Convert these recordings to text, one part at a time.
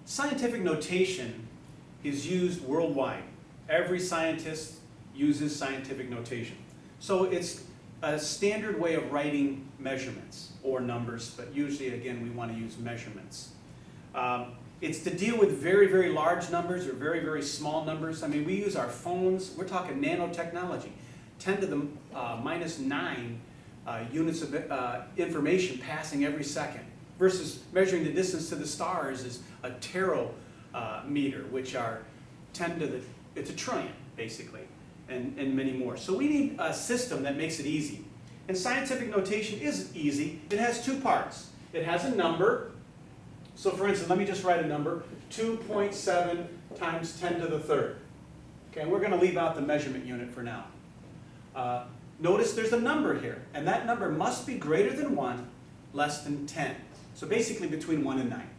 Scientific notation is used worldwide. Every scientist uses scientific notation. So it's a standard way of writing measurements or numbers, but usually, again, we want to use measurements. It's to deal with very, very large numbers or very, very small numbers. I mean, we use our phones. We're talking nanotechnology. 10 to the minus 9 units of information passing every second, versus measuring the distance to the stars is a terameter, which are 10 to the, it's a trillion, basically, and many more. So we need a system that makes it easy. And scientific notation is easy. It has two parts. It has a number. So for instance, let me just write a number, 2.7 times 10 to the third. Okay, we're going to leave out the measurement unit for now. Notice there's a number here, and that number must be greater than 1, less than 10. So basically between 1 and 9.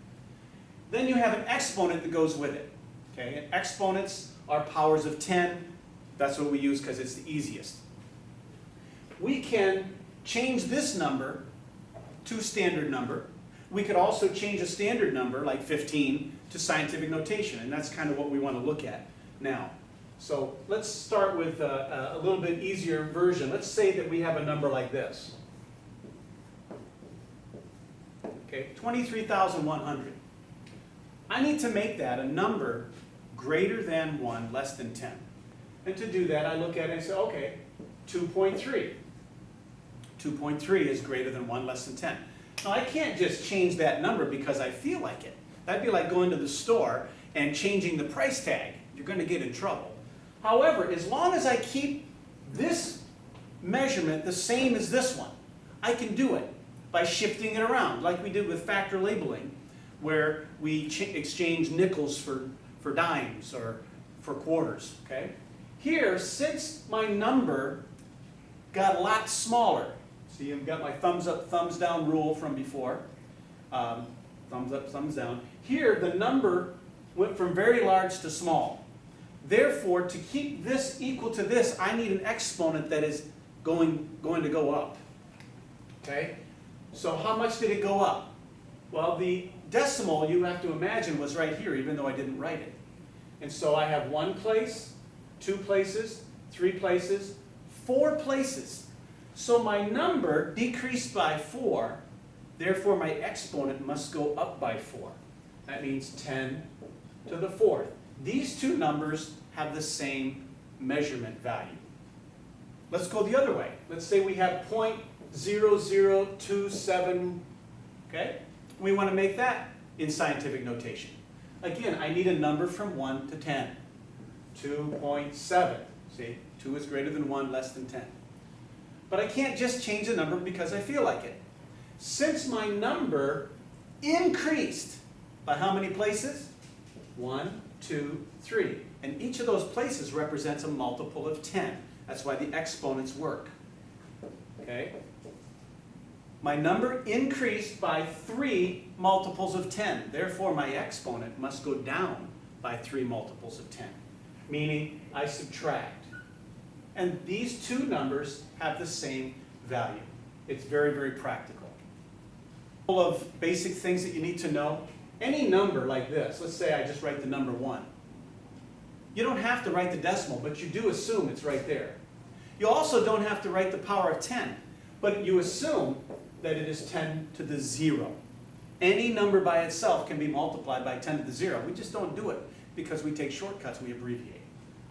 Then you have an exponent that goes with it. Okay, and exponents are powers of 10. That's what we use because it's the easiest. We can change this number to standard number. We could also change a standard number, like 15, to scientific notation, and that's kind of what we want to look at now. So let's start with a little bit easier version. Let's say that we have a number like this. Okay, 23,100. I need to make that a number greater than 1, less than 10. And to do that, I look at it and say, okay, 2.3. 2.3 is greater than 1, less than 10. Now, I can't just change that number because I feel like it. That'd be like going to the store and changing the price tag. You're going to get in trouble. However, as long as I keep this measurement the same as this one, I can do it by shifting it around, like we did with factor labeling, where we exchange nickels for dimes or for quarters. Okay? Here, since my number got a lot smaller, see, I've got my thumbs up, thumbs down rule from before. Thumbs up, thumbs down. Here, the number went from very large to small. Therefore, to keep this equal to this, I need an exponent that is going to go up. Okay? So how much did it go up? Well, the decimal, you have to imagine, was right here, even though I didn't write it. And so I have 1 place, 2 places, 3 places, 4 places. So my number decreased by 4, therefore my exponent must go up by 4. That means 10 to the 4th. These two numbers have the same measurement value. Let's go the other way. Let's say we have 0.0027, okay? We want to make that in scientific notation. Again, I need a number from 1 to 10. 2.7, see? 2 is greater than 1, less than 10. But I can't just change the number because I feel like it. Since my number increased by how many places? 1, 2, 3. And each of those places represents a multiple of 10. That's why the exponents work. Okay? My number increased by 3 multiples of 10. Therefore, my exponent must go down by 3 multiples of 10. Meaning, I subtract. And these two numbers have the same value. It's very, very practical. A couple of basic things that you need to know. Any number like this, let's say I just write the number 1. You don't have to write the decimal, but you do assume it's right there. You also don't have to write the power of 10, but you assume that it is 10 to the 0. Any number by itself can be multiplied by 10 to the 0. We just don't do it because we take shortcuts, we abbreviate.